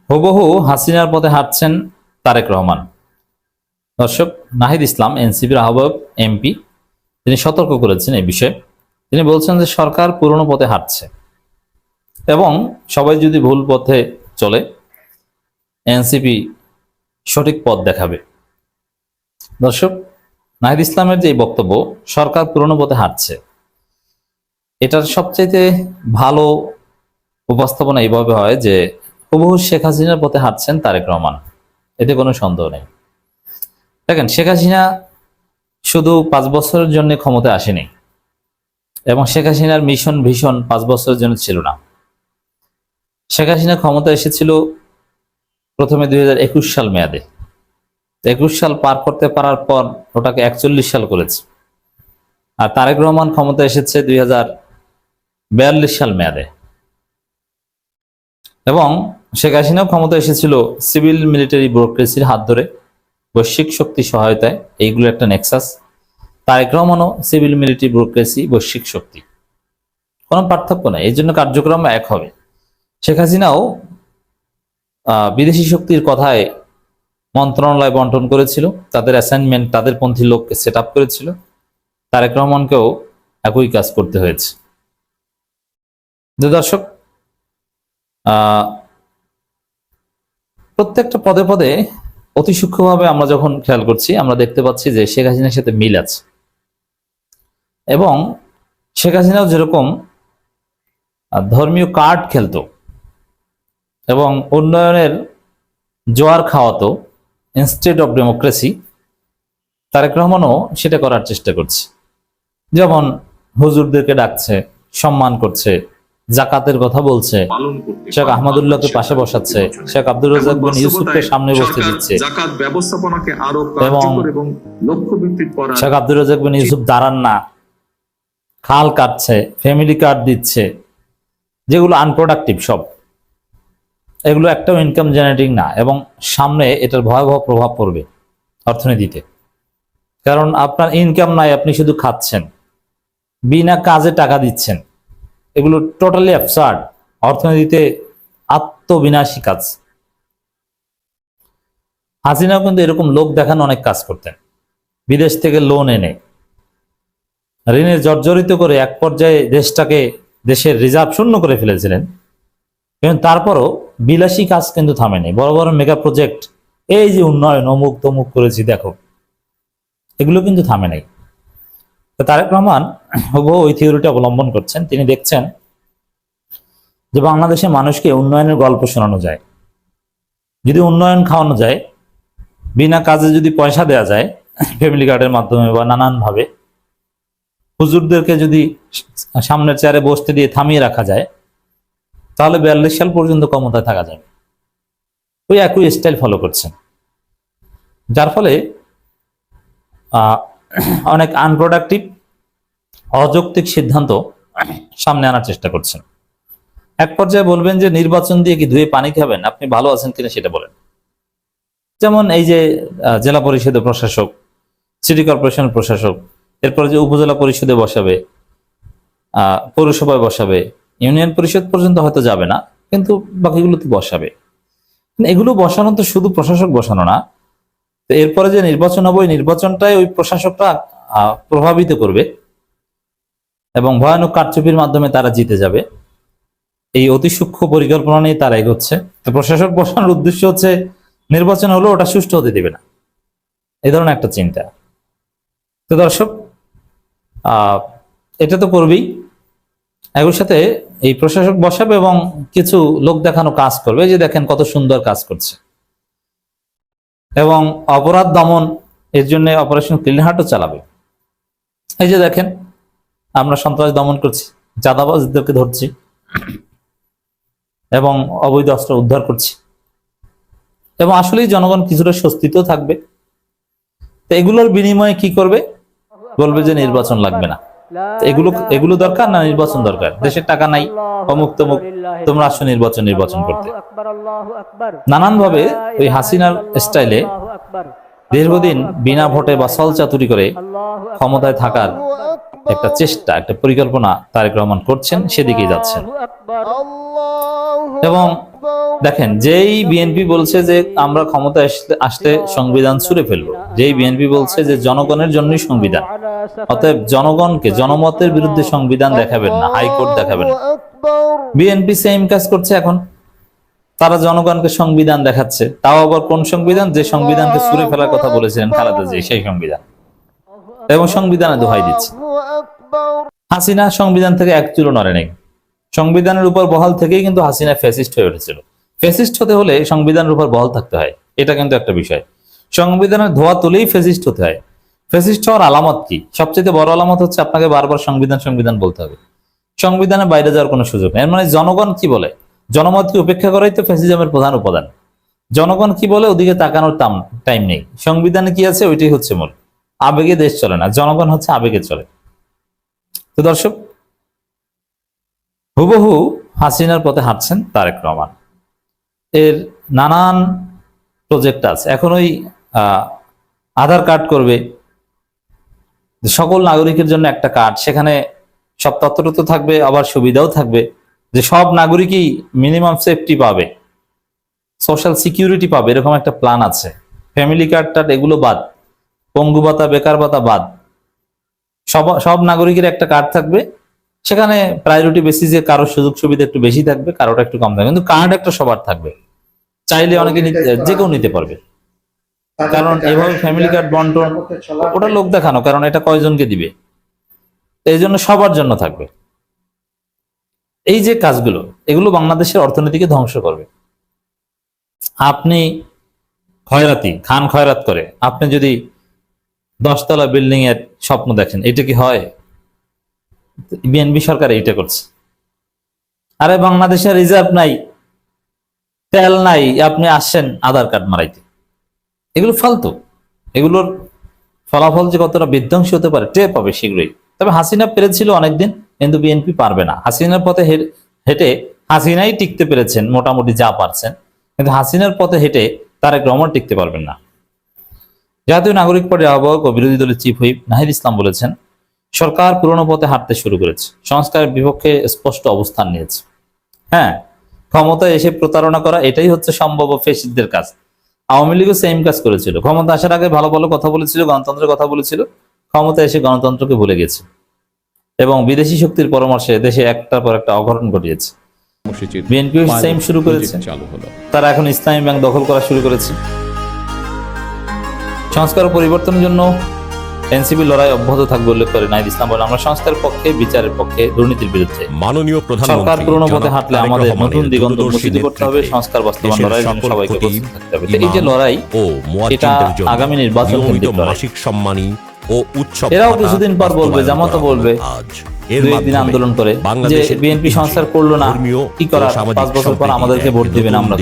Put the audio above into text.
হুবহু হাসিনার পথে হাঁটছেন তারেক রহমান। দর্শক, নাহিদ ইসলাম এনসিপির আহ্বায়ক এমপি তিনি সতর্ক করেছেন এই বিষয়ে। তিনি বলছেন যে সরকার পুরনো পথে হাঁটছে এবং সবাই যদি ভুল পথে চলে এনসিপি সঠিক পথ দেখাবে। দর্শক, নাহিদ ইসলামের যে বক্তব্য সরকার পুরনো পথে হাঁটছে, এটার সবচাইতে ভালো উপস্থাপনা এইভাবে হয় যে হুবহু শেখ হাসিনার পথে হাঁটছেন তারেক রহমান, এতে কোনো সন্দেহ নেই। দেখেন, শেখ হাসিনা শুধু 5 বছরের জন্য ক্ষমতায় আসেনি এবং শেখ হাসিনার মিশন ভীষণ 5 বছরের জন্য ছিল না। শেখ হাসিনা ক্ষমতা এসেছিল প্রথমে 2021 সাল মেয়াদে। 21 সাল পার করতে পারার পর ওটাকে 41 সাল করেছে। আর তারেক রহমান ক্ষমতা এসেছে 2042 সাল মেয়াদে এবং শেখ হাসিনাও ক্ষমতা এসেছিল সিভিল মিলিটারি ব্যুরোক্রেসির হাত ধরে, বৈশ্বিক শক্তি সহায়তায়। এইগুলো একটা নেক্সাস। তারেক রহমানও সিভিল মিলিটারি ব্যুরোক্রেসি, বৈশ্বিক শক্তি, কোনো পার্থক্য নেই, এই জন্য কার্যক্রম এক হবে। শেখ হাসিনাও বিদেশি শক্তির কথায় মন্ত্রণালয় বন্টন করেছিল, তাদের অ্যাসাইনমেন্ট, তাদের পন্থী লোককে সেট আপ করেছিল। তারেক রহমানকেও একই কাজ করতে হয়েছে। দর্শক, প্রত্যেকটা পদে পদে অতি সূক্ষ্মভাবে আমরা যখন খেয়াল করছি, আমরা দেখতে পাচ্ছি যে শেখ হাসিনার সাথে মিল আছে এবং শেখ হাসিনাও যেরকম ধর্মীয় কার্ড খেলতো এবং উন্নয়নের জোয়ার খাওয়াতো ইনস্টেড অফ ডেমোক্রেসি, তারেক রহমানও সেটা করার চেষ্টা করছে। যেমন হুজুরদেরকে ডাকছে, সম্মান করছে, জাকাতের কথা বলছে, শেখ আহমদুল্লাহকে পাশে বসাচ্ছে, শেখ আব্দুর রাজ্জাক বিন ইউসুফকে সামনে বসতে দিচ্ছে এবং শেখ আব্দুর রাজ্জাক বিন ইউসুফ দাঁড়ান না, খাল কাটছে, ফ্যামিলি কার্ড দিচ্ছে, যেগুলো আনপ্রোডাক্টিভ সব, এগুলো একটাও ইনকাম জেনারেটিং না এবং সামনে এটার ভয়াবহ প্রভাব পড়বে অর্থনীতিতে। কারণ আপনার ইনকাম নাই, আপনি শুধু খাচ্ছেন, বিনা কাজে টাকা দিচ্ছেন, এগুলো টোটালি অ্যাবসার্ড, অর্থনীতিতে আত্মবিনাশী কাজ। হাসিনাও কিন্তু এরকম লোক দেখানো অনেক কাজ করতেন, বিদেশ থেকে লোন এনে ঋণে জর্জরিত করে এক পর্যায়ে দেশের রিজার্ভ শূন্য করে ফেলেছিলেন। এবং তারপরও বিলাসী কাজ কিন্তু থামেনি, বড় বড় মেগা প্রজেক্ট, এই যে উন্নয়ন অমুক তমুক করেছি দেখো, এগুলো কিন্তু থামে নাই। তারেক রহমান হুবহু ওই থিওরিটা অবলম্বন করছেন। তিনি দেখছেন যে বাংলাদেশের মানুষকে উন্নয়নের গল্প শোনানো যায়, যদি উন্নয়ন খাওয়ানো যায়, বিনা কাজে যদি পয়সা দেওয়া যায় ফ্যামিলি কার্ডের মাধ্যমে বা নানান ভাবে, হুজুরদেরকে যদি সামনের চেয়ারে বসতে দিয়ে থামিয়ে রাখা যায়, তাহলে 42 সাল পর্যন্ত ক্ষমতায় থাকা যাবে। ওই একই স্টাইল ফলো করছেন, যার ফলে অনেক আনপ্রোডাক্টিভ অযৌক্তিক সিদ্ধান্ত সামনে আনার চেষ্টা করছেন। এক পর্যায়ে বলবেন যে নির্বাচন দিয়ে কি ধুয়ে পানি খাবেন, আপনি ভালো আছেন কিনা সেটা বলেন। যেমন এই যে জেলা পরিষদের প্রশাসক, সিটি কর্পোরেশনের প্রশাসক, এরপরে যে উপজেলা পরিষদে বসাবে, পৌরসভায় বসাবে, ইউনিয়ন পরিষদ পর্যন্ত হয়তো যাবে না, কিন্তু বাকিগুলোতে বসাবে। এগুলো বসানো তো শুধু প্রশাসক বসানো না, তো এরপরে যে নির্বাচন হবে, ওই নির্বাচনটাই ওই প্রশাসকরা প্রভাবিত করবে এবং ভয়ানক কারচুপির মাধ্যমে তারা জিতে যাবে। এই অতি সূক্ষ্ম পরিকল্পনা নিয়ে তারা এগোচ্ছে। তো প্রশাসক বসানোর উদ্দেশ্য হচ্ছে নির্বাচন হলো ওটা সুষ্ঠু হতে দেবে না, এই ধরনের একটা চিন্তা। তো দর্শক, এটা তো করবেই, একই সাথে এই প্রশাসক বসাবে এবং কিছু লোক দেখানো কাজ করবে, যে দেখেন কত সুন্দর কাজ করছে, এবং অপরাধ দমন এর জন্য অপারেশন ক্লিন হার্টও চালাবে। এই যে দেখেন আমরা সন্ত্রাস দমন করছি, চাঁদাবাজদেরকে ধরছি এবং অবৈধ অস্ত্র উদ্ধার করছি, এবং আসলেই জনগণ কিছুটা স্বস্তিতেও থাকবে। তো এগুলোর বিনিময়ে কি করবে, বলবে যে নির্বাচন লাগবে না। এগুলো দরকার না, নির্বাচন দরকার, দেশের টাকা নাই, অমুক তমুক, তোমরা আসো নির্বাচন করতে। নানান ভাবে ওই হাসিনার স্টাইলে দীর্ঘদিন বিনা ভোটে বা ছল চাতুরি করে ক্ষমতায় থাকার একটা চেষ্টা, একটা পরিকল্পনা তারেক রহমান করছেন, সেদিকেই যাচ্ছেন। এবং দেখেন, যেই বিএনপি বলছে যে আমরা ক্ষমতা আসলে সংবিধান ছুঁড়ে ফেলবো, যেই বিএনপি বলছে যে জনগণের জন্যই সংবিধান, অতএব জনগণকে জনমতের বিরুদ্ধে সংবিধান দেখাবেন না, হাইকোর্ট দেখাবেন না, বিএনপি সেম কাজ করছে এখন। তারা জনগণকে সংবিধান দেখাচ্ছে, তাও আবার কোন সংবিধান? যে সংবিধানকে ছুঁড়ে ফেলার কথা বলেছিলেন খালেদা জিয়া, সেই সংবিধান, এবং সংবিধানে দোহাই দিচ্ছে। হাসিনা সংবিধান থেকে এক চুলো নড়ে নেই, সংবিধানের উপর বহাল থেকেই কিন্তু হাসিনা ফ্যাসিস্ট হয়ে উঠেছিল। ফ্যাসিস্ট হতে হলে সংবিধানের উপর বহাল থাকতে হয়, এটা কিন্তু একটা বিষয়। সংবিধানের ধোয়া তুলেই ফ্যাসিস্ট হতে হয়। ফ্যাসিস্ট হওয়ার আলামত কি? সবচেয়ে বড় আলামত হচ্ছে আপনাকে বারবার সংবিধান সংবিধান বলতে হবে, সংবিধানের বাইরে যাওয়ার কোনো সুযোগ নেই। এর মানে জনগণ কি বলে, জনমতকে উপেক্ষা করাই তো ফ্যাসিজমের প্রধান উপাদান। জনগণ কি বলে ওদিকে তাকানোর টাইম নেই, সংবিধানে কি আছে ওইটাই হচ্ছে মূল। আবেগে দেশ চলে না, জনগণ হচ্ছে আবেগে চলে। তো দর্শক, হুবহু হাসিনার পথে হাঁটছেন তারেক রহমান। এর নানান প্রজেক্ট আছে। এখন ওই আধার কার্ড করবে, সকল নাগরিকের জন্য একটা কার্ড, সেখানে সব তথ্য থাকবে, আবার সুবিধাও থাকবে, যে সব নাগরিকই মিনিমাম সেফটি পাবে, সোশ্যাল সিকিউরিটি পাবে, এরকম একটা প্ল্যান আছে। ফ্যামিলি কার্ড এগুলো বাদ, পঙ্গু ভাতা, বেকার ভাতা বাদ, সব নাগরিকের একটা কার্ড থাকবে। সেখানে প্রায়োরিটি বেসিসে কারো সুযোগ সুবিধা একটু বেশি থাকবে, কারোটা একটু কম থাকবে, কিন্তু কার্ড একটা সবার থাকবে। চাইলে অনেকে যে কেউ নিতে পারবে। কারণ এভাবে ফ্যামিলি কার্ড বন্টন ওটা লোক দেখানো, কারণ এটা কয়জনকে দিবে, এই জন্য সবার জন্য থাকবে। এই যে কাজগুলো, এগুলো বাংলাদেশের অর্থনীতিকে ধ্বংস করবে। আপনি খান খয়রাত করে আপনি যদি 10 তলা বিল্ডিং এর স্বপ্ন দেখেন, এটা কি হয়? বিএনপি সরকার এইটা করছে। আরে বাংলাদেশের রিজার্ভ নাই, তেল নাই, আপনি আসছেন আধার কার্ড মারাইতে। এগুলো ফালতু। এগুলোর ফলাফল যে কতটা বিধ্বংসী হতে পারে টের পাবে শীঘ্রই। তবে হাসিনা পেরেছিল অনেকদিন, কিন্তু বিএনপি পারবে না। হাসিনার পথে হেঁটে হাসিনাই টিকতে পেরেছেন মোটামুটি যা পারছেন, কিন্তু হাসিনার পথে হেঁটে তারেক রহমান টিকতে পারবেন না। জাতীয় নাগরিক পার্টির আহ্বায়ক ও বিরোধী দলের চিফ হুইপ নাহিদ ইসলাম বলেছেন, সরকার পুরনো পথে হাঁটতে শুরু করেছে, সংস্কারের বিপক্ষে স্পষ্ট অবস্থান নিয়েছে। হ্যাঁ, ক্ষমতায় এসে প্রতারণা করা এটাই হচ্ছে সম্ভব ফ্যাসিস্টদের কাজ। আওয়ামী লীগও সেম কাজ করেছিল। ক্ষমতা আসার আগে ভালো ভালো কথা বলেছিল, গণতন্ত্রের কথা বলেছিল, ক্ষমতা এসে গণতন্ত্রকে ভুলে গেছে এবং বিদেশি শক্তির পরামর্শে দেশে একটার পর একটা অঘটন ঘটিয়েছে। বিএনপিও সেম শুরু করেছে, তারা এখন ইসলামী ব্যাংক দখল করা শুরু করেছে। সংস্কার ও পরিবর্তনের জন্য এনসিপি লড়াই অব্যাহত থাকবে উল্লেখ করে নাহিদ ইসলাম বলেন, আমরা সংস্কারের পক্ষে, বিচারের পক্ষে, দুর্নীতির বিরুদ্ধে। মাননীয় প্রধানমন্ত্রী সরকার পুরনো পথে হাঁটলে আমাদের নতুন দিগন্ত উন্মোচিত করতে হবে, সংস্কার বাস্তবায়ন লড়াইয়ের জন্য সবাইকে প্রস্তুত থাকতে হবে। এই যে লড়াই, এটা আগামী নির্বাচন কেন্দ্রিক লড়াই। মাসিক সম্মানী ও উৎসব এরাও কিছুদিন পর বলবে, জামাতও বলবে, দুই আন্দোলন করে যে বিএনপি সংস্কার করলো না, কি করার, 5 বছর পর আমাদেরকে ভোট দিবেন, আমরা